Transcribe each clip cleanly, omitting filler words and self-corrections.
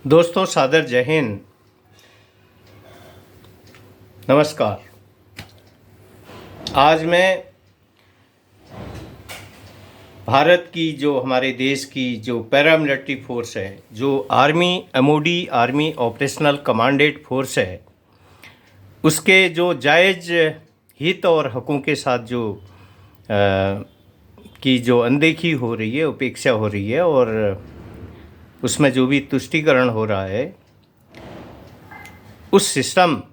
दोस्तों सादर जय हिंद। नमस्कार। आज मैं भारत की जो हमारे देश की जो पैरामिलिट्री फोर्स है, जो army MoD army operational commanded force है, उसके जो जायज़ हित और हकों के साथ की जो अनदेखी हो रही है, उपेक्षा हो रही है और उसमें जो भी तुष्टीकरण हो रहा है, उस सिस्टम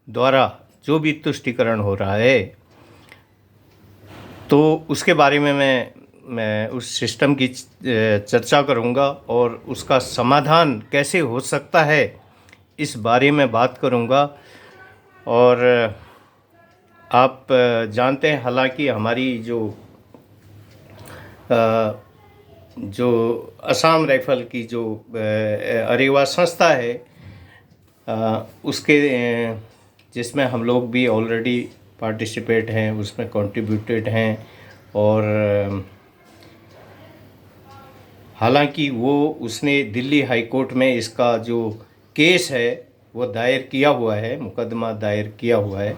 द्वारा जो भी तुष्टीकरण हो रहा है, तो उसके बारे में मैं उस सिस्टम की चर्चा करूंगा और उसका समाधान कैसे हो सकता है, इस बारे में बात करूंगा। और आप जानते हैं, हालांकि हमारी जो असम राइफल की जो अरेवा संस्था है, उसके जिसमें हम लोग भी ऑलरेडी पार्टिसिपेट हैं, उसमें कंट्रीब्यूटेड हैं। और हालांकि उसने दिल्ली हाई कोर्ट में इसका जो केस है वो दायर किया हुआ है, मुकदमा दायर किया हुआ है,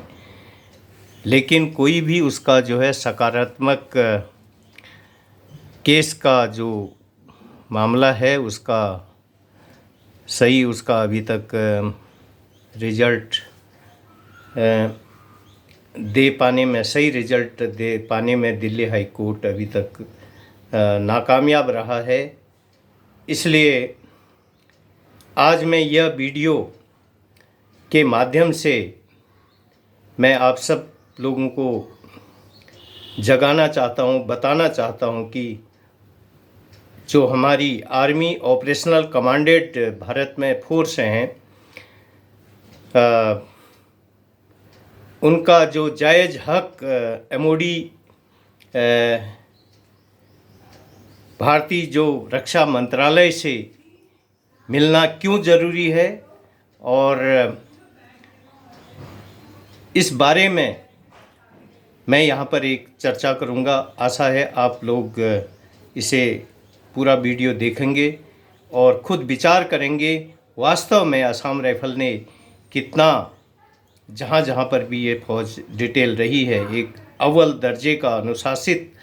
लेकिन कोई भी उसका जो है सकारात्मक केस का जो मामला है उसका अभी तक रिजल्ट सही रिजल्ट दे पाने में दिल्ली हाई कोर्ट अभी तक नाकामयाब रहा है। इसलिए आज मैं यह वीडियो के माध्यम से मैं आप सब लोगों को जगाना चाहता हूँ, बताना चाहता हूँ कि जो हमारी आर्मी ऑपरेशनल कमांडेड भारत में फोर्स हैं, उनका जो जायज़ हक एमओडी भारतीय जो रक्षा मंत्रालय से मिलना क्यों ज़रूरी है, और इस बारे में मैं यहाँ पर एक चर्चा करूँगा। आशा है आप लोग इसे पूरा वीडियो देखेंगे और ख़ुद विचार करेंगे वास्तव में असम राइफल ने कितना, जहाँ पर भी ये फौज डिटेल रही है, एक अव्वल दर्जे का अनुशासित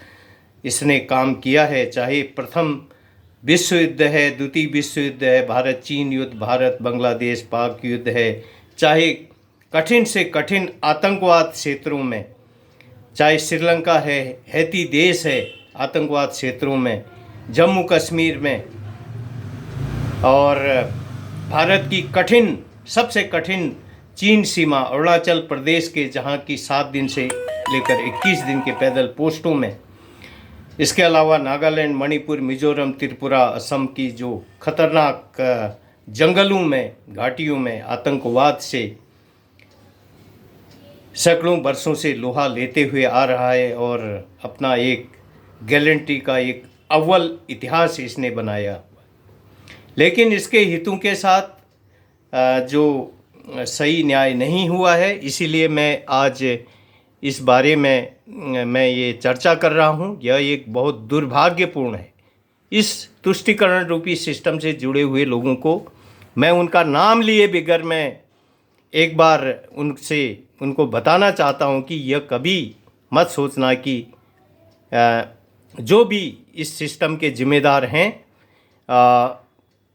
इसने काम किया है। चाहे प्रथम विश्व युद्ध है, द्वितीय विश्व युद्ध है, भारत चीन युद्ध, भारत बांग्लादेश पाक युद्ध है, चाहे कठिन से कठिन आतंकवाद क्षेत्रों में, चाहे श्रीलंका है, हैती देश है, आतंकवाद क्षेत्रों में, जम्मू कश्मीर में, और भारत की सबसे कठिन चीन सीमा अरुणाचल प्रदेश के, जहाँ की 7 दिन से लेकर 21 दिन के पैदल पोस्टों में, इसके अलावा नागालैंड, मणिपुर, मिजोरम, त्रिपुरा, असम की जो खतरनाक जंगलों में, घाटियों में आतंकवाद से सैकड़ों वर्षों से लोहा लेते हुए आ रहा है और अपना एक गैलेंट्री का एक अव्वल इतिहास इसने बनाया। लेकिन इसके हितों के साथ जो सही न्याय नहीं हुआ है, इसीलिए मैं आज इस बारे में मैं ये चर्चा कर रहा हूँ। यह एक बहुत दुर्भाग्यपूर्ण है। इस तुष्टीकरण रूपी सिस्टम से जुड़े हुए लोगों को मैं उनका नाम लिए बगैर मैं एक बार उनको बताना चाहता हूँ कि यह कभी मत सोचना कि जो भी इस सिस्टम के जिम्मेदार हैं,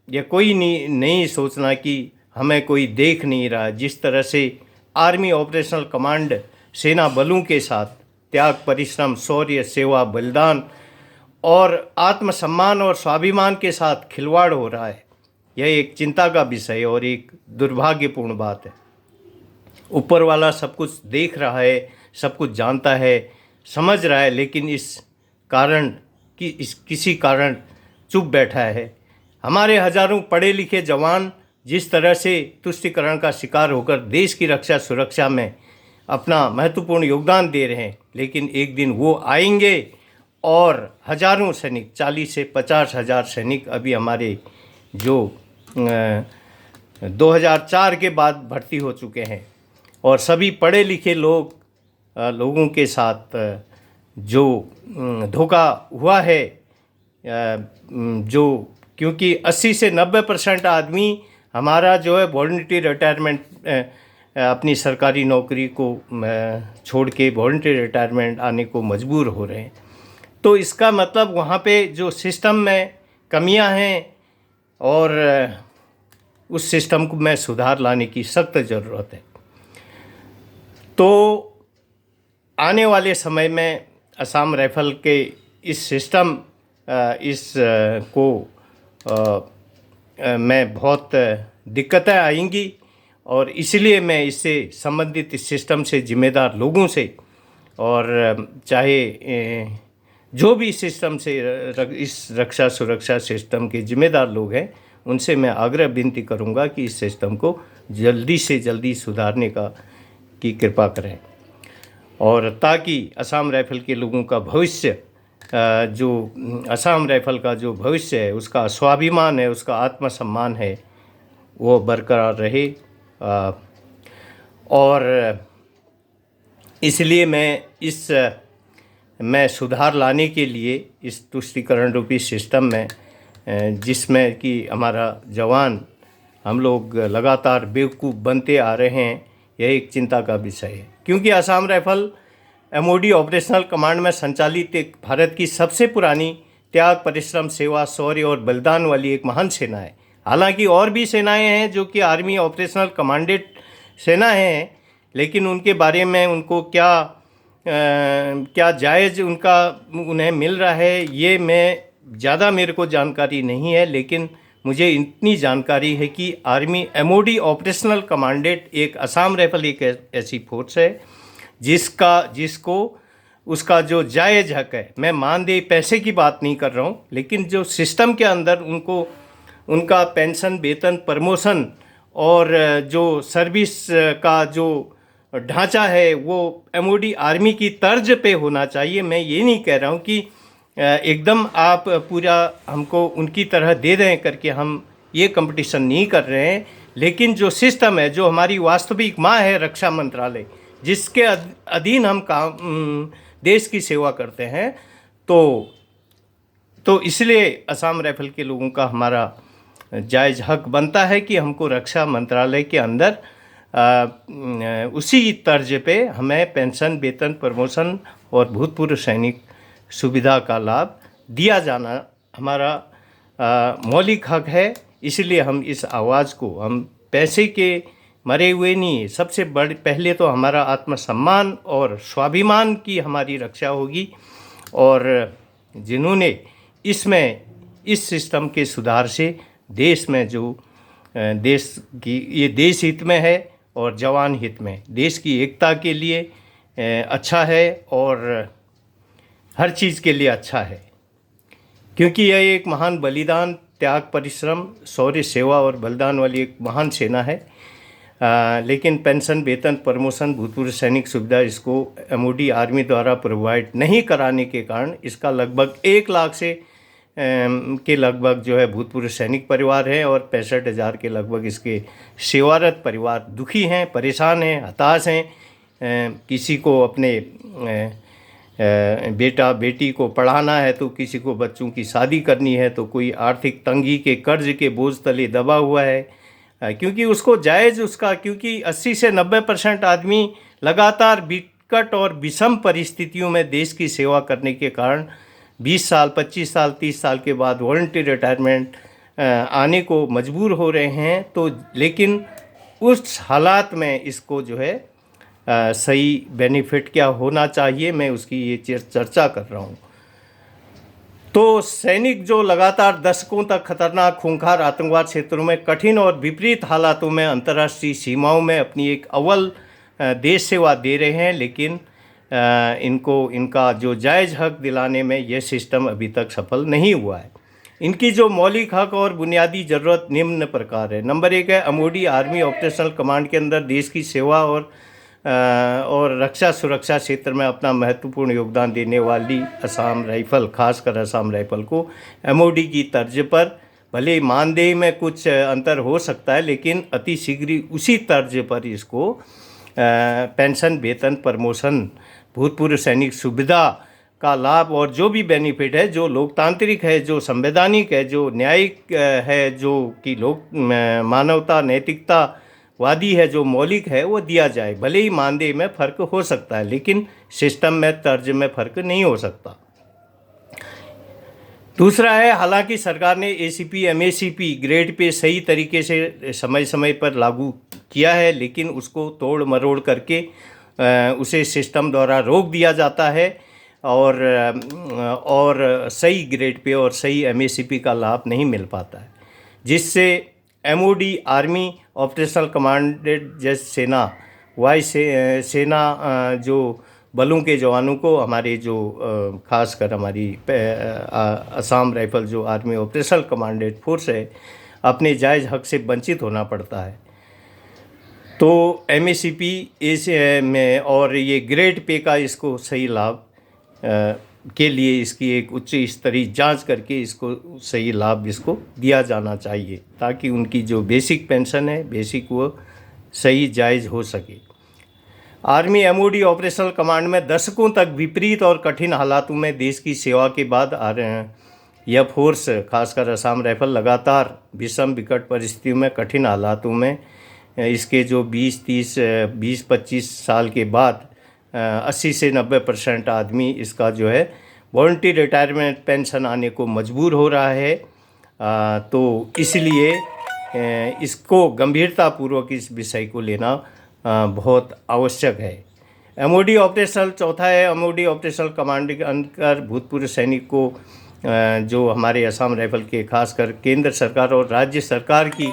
यह कोई नहीं सोचना कि हमें कोई देख नहीं रहा। जिस तरह से आर्मी ऑपरेशनल कमांड सेना बलों के साथ त्याग, परिश्रम, शौर्य, सेवा, बलिदान और आत्मसम्मान और स्वाभिमान के साथ खिलवाड़ हो रहा है, यह एक चिंता का विषय और एक दुर्भाग्यपूर्ण बात है। ऊपर वाला सब कुछ देख रहा है, सब कुछ जानता है, समझ रहा है, लेकिन किसी कारण चुप बैठा है। हमारे हजारों पढ़े लिखे जवान जिस तरह से तुष्टीकरण का शिकार होकर देश की रक्षा सुरक्षा में अपना महत्वपूर्ण योगदान दे रहे हैं, लेकिन एक दिन वो आएंगे और हजारों सैनिक, 40 से 50 हज़ार सैनिक अभी हमारे जो 2004 के बाद भर्ती हो चुके हैं, और सभी पढ़े लिखे लोगों के साथ जो धोखा हुआ है, जो क्योंकि 80 से 90% आदमी हमारा जो है वॉलंटरी रिटायरमेंट अपनी सरकारी नौकरी को छोड़ के वॉलंटरी रिटायरमेंट आने को मजबूर हो रहे हैं। तो इसका मतलब वहाँ पे जो सिस्टम में कमियां हैं और उस सिस्टम को में सुधार लाने की सख्त ज़रूरत है। तो आने वाले समय में असम राइफल के इस सिस्टम में बहुत दिक्कतें आएंगी और इसलिए मैं इससे संबंधित इस सिस्टम से जिम्मेदार लोगों से और चाहे जो भी सिस्टम से इस रक्षा सुरक्षा सिस्टम के जिम्मेदार लोग हैं उनसे मैं आग्रह विनती करूंगा कि इस सिस्टम को जल्दी से जल्दी सुधारने की कृपा करें और ताकि असम राइफल के लोगों का भविष्य जो असम राइफल का जो भविष्य है, उसका स्वाभिमान है, उसका आत्मसम्मान है, वो बरकरार रहे। और इसलिए मैं सुधार लाने के लिए इस तुष्टीकरण रूपी सिस्टम में, जिसमें कि हमारा जवान हम लोग लगातार बेवकूफ़ बनते आ रहे हैं, यह एक चिंता का विषय है। क्योंकि Assam rifle MOD operational command में संचालित एक भारत की सबसे पुरानी त्याग, परिश्रम, सेवा, शौर्य और बलिदान वाली एक महान सेना है। हालांकि और भी सेनाएं हैं जो कि आर्मी ऑपरेशनल कमांडेड सेना हैं, लेकिन उनके बारे में उनको क्या जायज़ उन्हें मिल रहा है, ये ज़्यादा मेरे को जानकारी नहीं है। लेकिन मुझे इतनी जानकारी है कि आर्मी MOD ऑपरेशनल कमांडेड एक असम राइफल एक ऐसी फोर्स है जिसको उसका जो जायज़ हक है, मैं मानदेय पैसे की बात नहीं कर रहा हूँ, लेकिन जो सिस्टम के अंदर उनका पेंशन, वेतन, प्रमोशन और जो सर्विस का जो ढांचा है वो MOD आर्मी की तर्ज पे होना चाहिए। मैं ये नहीं कह रहा हूँ कि एकदम आप पूरा हमको उनकी तरह दे दें करके हम ये कंपटीशन नहीं कर रहे हैं, लेकिन जो सिस्टम है, जो हमारी वास्तविक माँ है रक्षा मंत्रालय, जिसके अधीन हम देश की सेवा करते हैं, तो इसलिए असम राइफल के लोगों का हमारा जायज़ हक बनता है कि हमको रक्षा मंत्रालय के अंदर उसी तर्ज पे हमें पेंशन, वेतन, प्रमोशन और भूतपूर्व सैनिक सुविधा का लाभ दिया जाना हमारा मौलिक हक है। इसलिए हम इस आवाज़ को, हम पैसे के मरे हुए नहीं, सबसे पहले तो हमारा आत्मसम्मान और स्वाभिमान की हमारी रक्षा होगी। और जिन्होंने इस सिस्टम के सुधार से देश में जो देश की, ये देश हित में है और जवान हित में, देश की एकता के लिए अच्छा है और हर चीज़ के लिए अच्छा है। क्योंकि यह एक महान बलिदान, त्याग, परिश्रम, शौर्य, सेवा और बलिदान वाली एक महान सेना है। लेकिन पेंशन, वेतन, प्रमोशन, भूतपूर्व सैनिक सुविधा इसको MOD आर्मी द्वारा प्रोवाइड नहीं कराने के कारण इसका लगभग 1 लाख से के लगभग जो है भूतपूर्व सैनिक परिवार है और 65,000 के लगभग इसके सेवारत परिवार दुखी हैं, परेशान हैं, हताश हैं। किसी को अपने बेटा बेटी को पढ़ाना है, तो किसी को बच्चों की शादी करनी है, तो कोई आर्थिक तंगी के कर्ज के बोझ तले दबा हुआ है, क्योंकि उसको जायज़ क्योंकि 80 से 90% आदमी लगातार विकट और विषम परिस्थितियों में देश की सेवा करने के कारण 20 साल, 25 साल, 30 साल के बाद वॉलंटरी रिटायरमेंट आने को मजबूर हो रहे हैं। तो लेकिन उस हालात में इसको जो है सही बेनिफिट क्या होना चाहिए, मैं उसकी ये चर्चा कर रहा हूँ। तो सैनिक जो लगातार दशकों तक खतरनाक, खूंखार आतंकवाद क्षेत्रों में कठिन और विपरीत हालातों में अंतर्राष्ट्रीय सीमाओं में अपनी एक अव्वल देश सेवा दे रहे हैं, लेकिन इनका जो जायज़ हक दिलाने में यह सिस्टम अभी तक सफल नहीं हुआ है। इनकी जो मौलिक हक और बुनियादी ज़रूरत निम्न प्रकार है। नंबर 1 है MOD आर्मी ऑपरेशनल कमांड के अंदर देश की सेवा और रक्षा सुरक्षा क्षेत्र में अपना महत्वपूर्ण योगदान देने वाली असम राइफल, खासकर असम राइफल को MOD की तर्ज पर, भले मानदेय में कुछ अंतर हो सकता है, लेकिन अति शीघ्र उसी तर्ज पर इसको पेंशन, वेतन, प्रमोशन, भूतपूर्व सैनिक सुविधा का लाभ और जो भी बेनिफिट है, जो लोकतांत्रिक है, जो संवैधानिक है, जो न्यायिक है, जो कि मानवता नैतिकता वादी है, जो मौलिक है, वो दिया जाए। भले ही मानदेय में फ़र्क हो सकता है, लेकिन सिस्टम में तर्ज में फ़र्क नहीं हो सकता। दूसरा है, हालांकि सरकार ने एसीपी एमएसीपी ग्रेड पे सही तरीके से समय समय पर लागू किया है, लेकिन उसको तोड़ मरोड़ करके उसे सिस्टम द्वारा रोक दिया जाता है और सही ग्रेड पे और सही एमएसीपी का लाभ नहीं मिल पाता है, जिससे एमओडी, आर्मी, ऑपरेशनल कमांडेंट जैसे सेना, वायु सेना जो बलों के जवानों को, हमारे जो खासकर हमारी असम राइफल जो आर्मी ऑपरेशनल कमांडेंट फोर्स है, अपने जायज़ हक से वंचित होना पड़ता है। तो एमएसीपी में और ये ग्रेड पे का इसको सही लाभ के लिए इसकी एक उच्च स्तरीय जांच करके इसको सही लाभ इसको दिया जाना चाहिए, ताकि उनकी जो बेसिक पेंशन है, बेसिक, वो सही जायज़ हो सके। आर्मी एमओडी ऑपरेशनल कमांड में दशकों तक विपरीत और कठिन हालातों में देश की सेवा के बाद यह फोर्स, खासकर असम राइफल, लगातार विषम विकट परिस्थितियों में, कठिन हालातों में इसके जो 20-25 साल के बाद 80 से 90% आदमी इसका जो है वॉलंटरी रिटायरमेंट पेंशन आने को मजबूर हो रहा है। तो इसलिए इसको गंभीरतापूर्वक इस विषय को लेना बहुत आवश्यक है। एमओडी ऑपरेशनल, चौथा है एमओडी ऑपरेशनल कमांड के अंदर भूतपूर्व सैनिक को जो हमारे असम राइफल के, खासकर केंद्र सरकार और राज्य सरकार की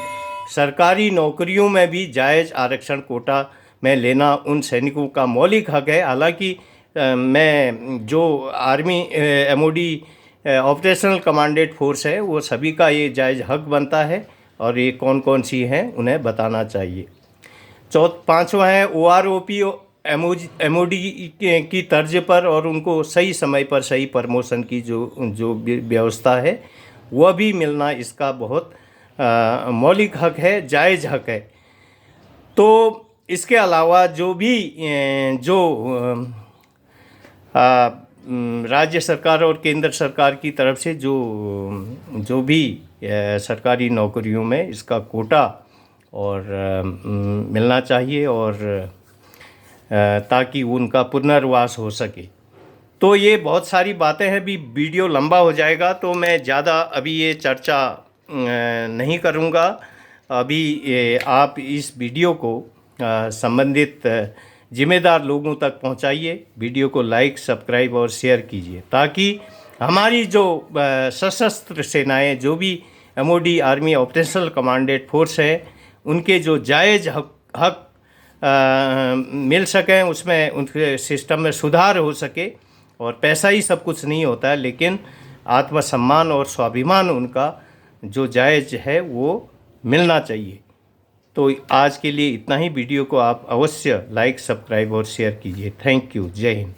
सरकारी नौकरियों में भी जायज़ आरक्षण कोटा में लेना उन सैनिकों का मौलिक हक है। हालांकि मैं जो army MoD operational commandant force है, वो सभी का ये जायज़ हक बनता है और ये कौन कौन सी हैं उन्हें बताना चाहिए। पांचवा है ओआरओपी एमओडी की तर्ज पर और उनको सही समय पर सही प्रमोशन की जो व्यवस्था है, वह भी मिलना इसका बहुत मौलिक हक है, जायज़ हक है। तो इसके अलावा जो भी राज्य सरकार और केंद्र सरकार की तरफ से जो भी सरकारी नौकरियों में इसका कोटा और मिलना चाहिए, और ताकि उनका पुनर्वास हो सके। तो ये बहुत सारी बातें हैं, भी वीडियो लंबा हो जाएगा, तो मैं ज़्यादा अभी ये चर्चा नहीं करूँगा। अभी आप इस वीडियो को संबंधित जिम्मेदार लोगों तक पहुंचाइए, वीडियो को लाइक, सब्सक्राइब और शेयर कीजिए, ताकि हमारी जो सशस्त्र सेनाएं, जो भी MoD, army operational commandant force है, उनके जो जायज़ हक मिल सकें, उसमें उनके सिस्टम में सुधार हो सके। और पैसा ही सब कुछ नहीं होता है, लेकिन आत्मसम्मान और स्वाभिमान उनका जो जायज़ है वो मिलना चाहिए। तो आज के लिए इतना ही। वीडियो को आप अवश्य लाइक, सब्सक्राइब और शेयर कीजिए। Thank you. जय हिंद।